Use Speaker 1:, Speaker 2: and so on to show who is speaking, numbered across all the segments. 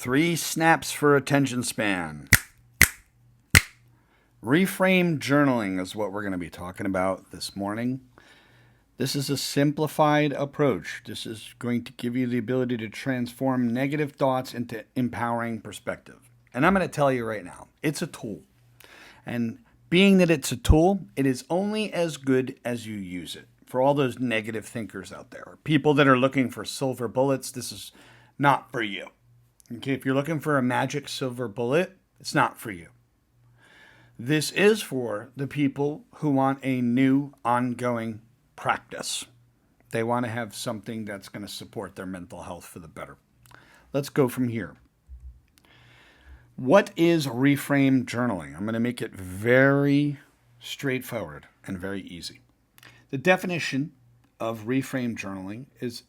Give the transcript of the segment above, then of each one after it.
Speaker 1: 3 snaps for attention span. Reframe journaling is what we're going to be talking about this morning. This is a simplified approach. This is going to give you the ability to transform negative thoughts into empowering perspective. And I'm going to tell you right now, it's a tool. And being that it's a tool, it is only as good as you use it. For all those negative thinkers out there, people that are looking for silver bullets, this is not for you. Okay, if you're looking for a magic silver bullet, it's not for you. This is for the people who want a new ongoing practice. They want to have something that's going to support their mental health for the better. Let's go from here. What is reframe journaling? I'm going to make it very straightforward and very easy. The definition of reframe journaling is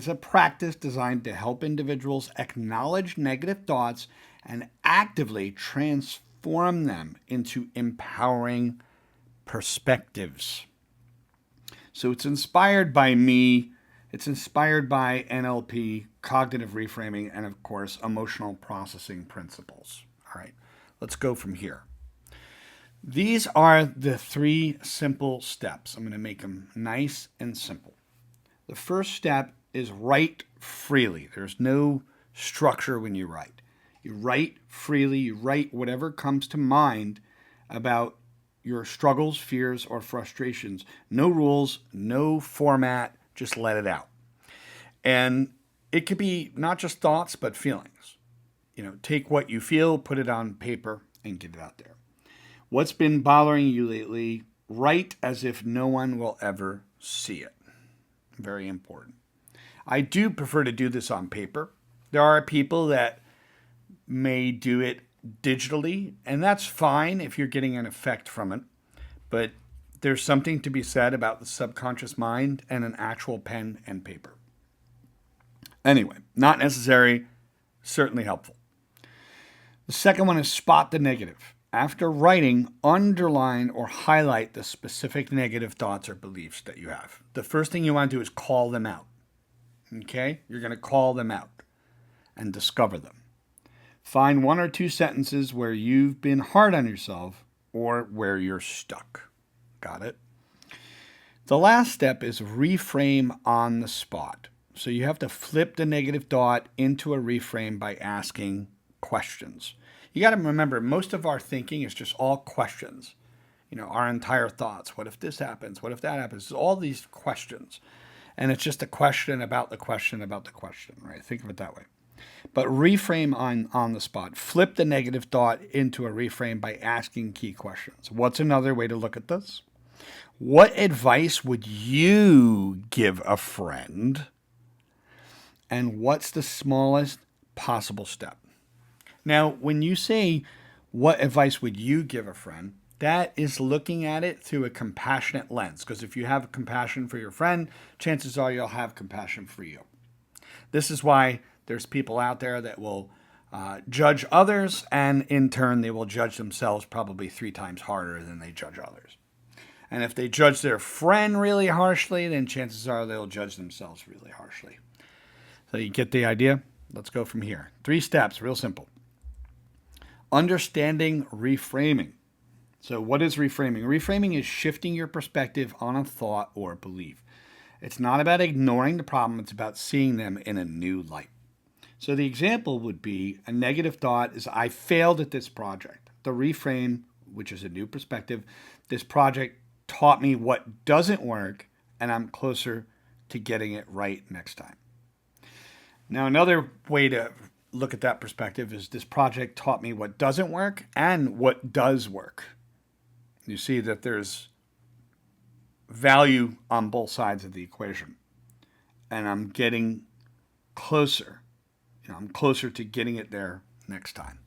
Speaker 1: a practice designed to help individuals acknowledge negative thoughts and actively transform them into empowering perspectives. So it's inspired by me, it's inspired by NLP, cognitive reframing, and of course, emotional processing principles. All right, let's go from here. These are the 3 simple steps. I'm going to make them nice and simple. The first step is write freely. There's no structure when you write. You write freely, you write whatever comes to mind about your struggles, fears, or frustrations. No rules, no format, just let it out. And it could be not just thoughts, but feelings. Take what you feel, put it on paper, and get it out there. What's been bothering you lately? Write as if no one will ever see it. Very important. I do prefer to do this on paper. There are people that may do it digitally, and that's fine if you're getting an effect from it. But there's something to be said about the subconscious mind and an actual pen and paper. Anyway, not necessary, certainly helpful. The second one is spot the negative. After writing, underline or highlight the specific negative thoughts or beliefs that you have. The first thing you want to do is call them out. Okay? You're going to call them out and discover them. Find 1 or 2 sentences where you've been hard on yourself or where you're stuck. Got it? The last step is reframe on the spot. So you have to flip the negative thought into a reframe by asking questions. You got to remember, most of our thinking is just all questions. Our entire thoughts. What if this happens? What if that happens? It's all these questions. And it's just a question about the question about the question, right? Think of it that way. But reframe on the spot. Flip the negative thought into a reframe by asking key questions. What's another way to look at this? What advice would you give a friend? And what's the smallest possible step? Now, when you say, what advice would you give a friend? That is looking at it through a compassionate lens. Because if you have compassion for your friend, chances are you'll have compassion for you. This is why there's people out there that will judge others, and in turn, they will judge themselves probably 3 times harder than they judge others. And if they judge their friend really harshly, then chances are they'll judge themselves really harshly. So you get the idea? Let's go from here. 3 steps, real simple. Understanding reframing. So what is reframing? Reframing is shifting your perspective on a thought or belief. It's not about ignoring the problem. It's about seeing them in a new light. So the example would be a negative thought is, I failed at this project. The reframe, which is a new perspective, this project taught me what doesn't work, and I'm closer to getting it right next time. Now, another way to look at that perspective is, this project taught me what doesn't work and what does work. You see that there's value on both sides of the equation. And I'm getting closer. I'm closer to getting it there next time.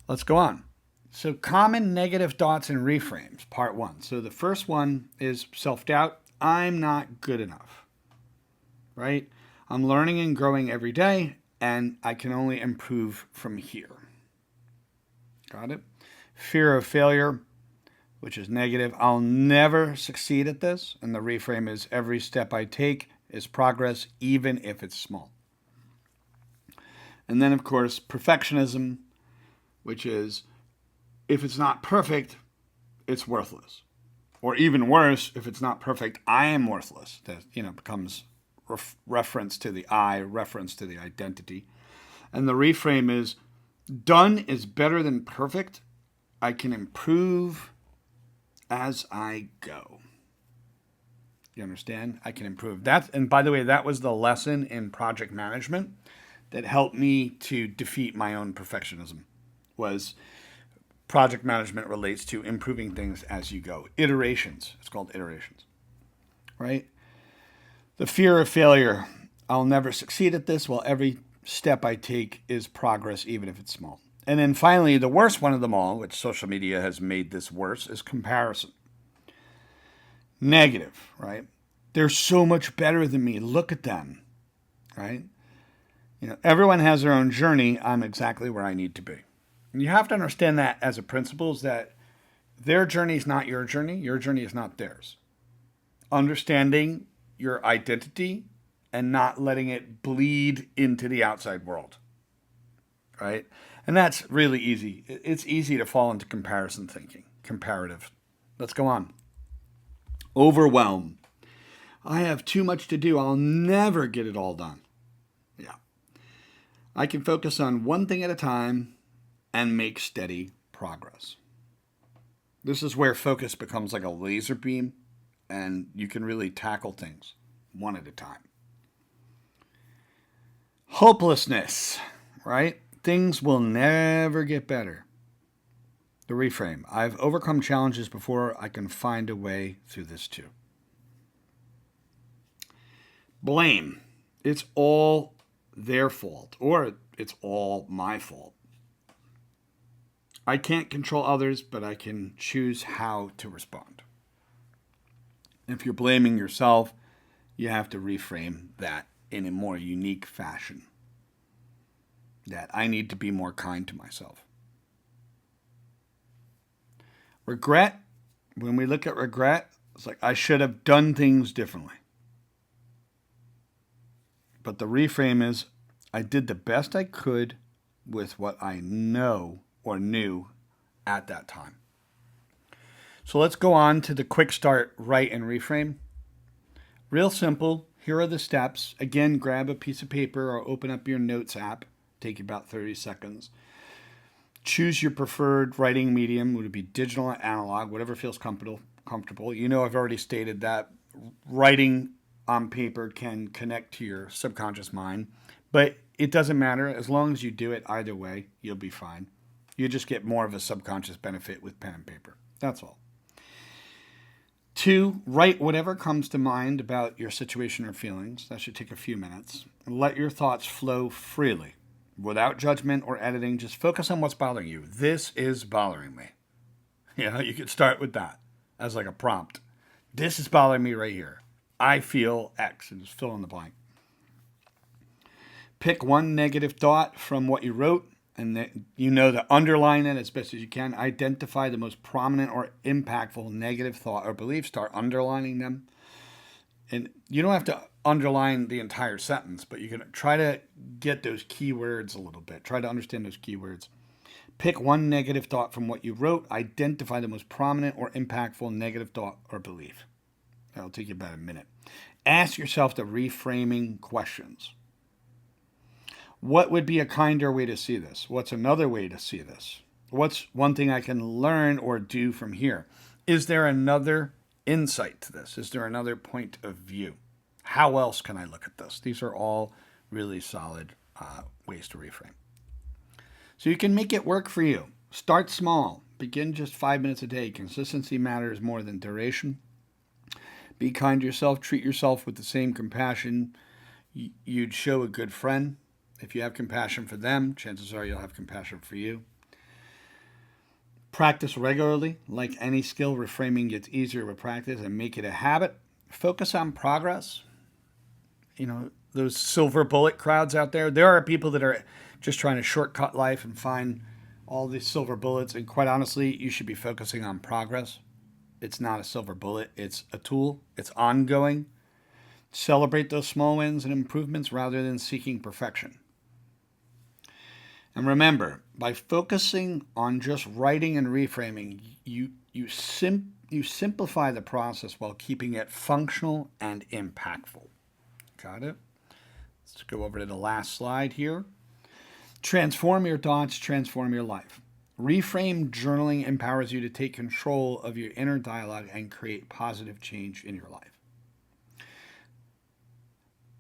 Speaker 1: Let's go on. So common negative thoughts and reframes, part 1. So the first one is self-doubt. I'm not good enough, right? I'm learning and growing every day, and I can only improve from here. Got it? Fear of failure, which is negative. I'll never succeed at this. And the reframe is, every step I take is progress, even if it's small. And then, of course, perfectionism, which is if it's not perfect, it's worthless. Or even worse, if it's not perfect, I am worthless. That, becomes reference to the I, reference to the identity. And the reframe is done is better than perfect. I can improve as I go. You understand? I can improve. And by the way, that was the lesson in project management that helped me to defeat my own perfectionism. Was project management relates to improving things as you go. Iterations. It's called iterations. Right? The fear of failure. I'll never succeed at this. Well, every step I take is progress, even if it's small. And then finally, the worst one of them all, which social media has made this worse, is comparison. Negative, right? They're so much better than me. Look at them, right? Everyone has their own journey. I'm exactly where I need to be. And you have to understand that as a principle is that their journey is not your journey. Your journey is not theirs. Understanding your identity and not letting it bleed into the outside world, right? And that's really easy. It's easy to fall into comparison thinking, comparative. Let's go on. Overwhelm. I have too much to do. I'll never get it all done. Yeah. I can focus on one thing at a time and make steady progress. This is where focus becomes like a laser beam and you can really tackle things one at a time. Hopelessness, right? Things will never get better. The reframe. I've overcome challenges before. I can find a way through this too. Blame. It's all their fault, or it's all my fault. I can't control others, but I can choose how to respond. If you're blaming yourself, you have to reframe that in a more unique fashion. That I need to be more kind to myself. Regret, when we look at regret, it's like I should have done things differently. But the reframe is I did the best I could with what I know or knew at that time. So let's go on to the quick start, write, and reframe. Real simple. Here are the steps. Again, grab a piece of paper or open up your notes app. Take you about 30 seconds. Choose your preferred writing medium. Would it be digital or analog? Whatever feels comfortable. I've already stated that writing on paper can connect to your subconscious mind, but it doesn't matter. As long as you do it either way, you'll be fine. You just get more of a subconscious benefit with pen and paper. That's all. 2, write whatever comes to mind about your situation or feelings. That should take a few minutes. Let your thoughts flow freely. Without judgment or editing, just focus on what's bothering you. This is bothering me. You could start with that as like a prompt. This is bothering me right here. I feel X, and just fill in the blank. Pick one negative thought from what you wrote, and to underline it as best as you can. Identify the most prominent or impactful negative thought or belief. Start underlining them. And you don't have to underline the entire sentence, but you can try to get those keywords a little bit. Try to understand those keywords. Pick one negative thought from what you wrote. Identify the most prominent or impactful negative thought or belief. That'll take you about a minute. Ask yourself the reframing questions. What would be a kinder way to see this? What's another way to see this? What's one thing I can learn or do from here? Is there another insight to this? Is there another point of view? How else can I look at this? These are all really solid ways to reframe. So you can make it work for you. Start small. Begin just 5 minutes a day. Consistency matters more than duration. Be kind to yourself. Treat yourself with the same compassion you'd show a good friend. If you have compassion for them, chances are you'll have compassion for you. Practice regularly. Like any skill, reframing gets easier with practice, and make it a habit. Focus on progress. Those silver bullet crowds out there. There are people that are just trying to shortcut life and find all these silver bullets. And quite honestly, you should be focusing on progress. It's not a silver bullet. It's a tool. It's ongoing. Celebrate those small wins and improvements rather than seeking perfection. And remember, by focusing on just writing and reframing, you simplify the process while keeping it functional and impactful. Got it? Let's go over to the last slide here. Transform your thoughts, transform your life. Reframe journaling empowers you to take control of your inner dialogue and create positive change in your life.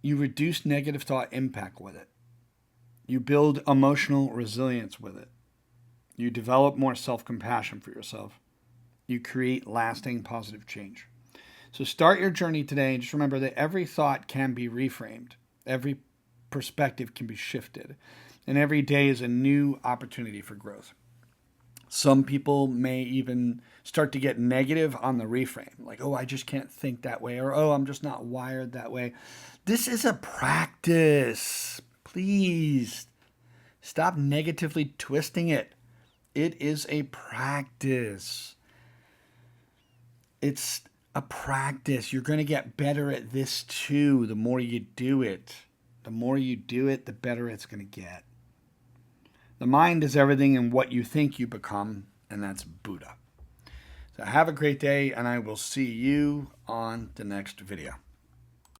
Speaker 1: You reduce negative thought impact with it. You build emotional resilience with it. You develop more self-compassion for yourself. You create lasting positive change. So start your journey today and just remember that every thought can be reframed. Every perspective can be shifted. And every day is a new opportunity for growth. Some people may even start to get negative on the reframe. Like, oh, I just can't think that way. Or, oh, I'm just not wired that way. This is a practice. Please stop negatively twisting it. It is a practice. It's a practice. You're going to get better at this too the more you do it. The more you do it, the better it's going to get. The mind is everything and what you think you become, and that's Buddha. So have a great day, and I will see you on the next video.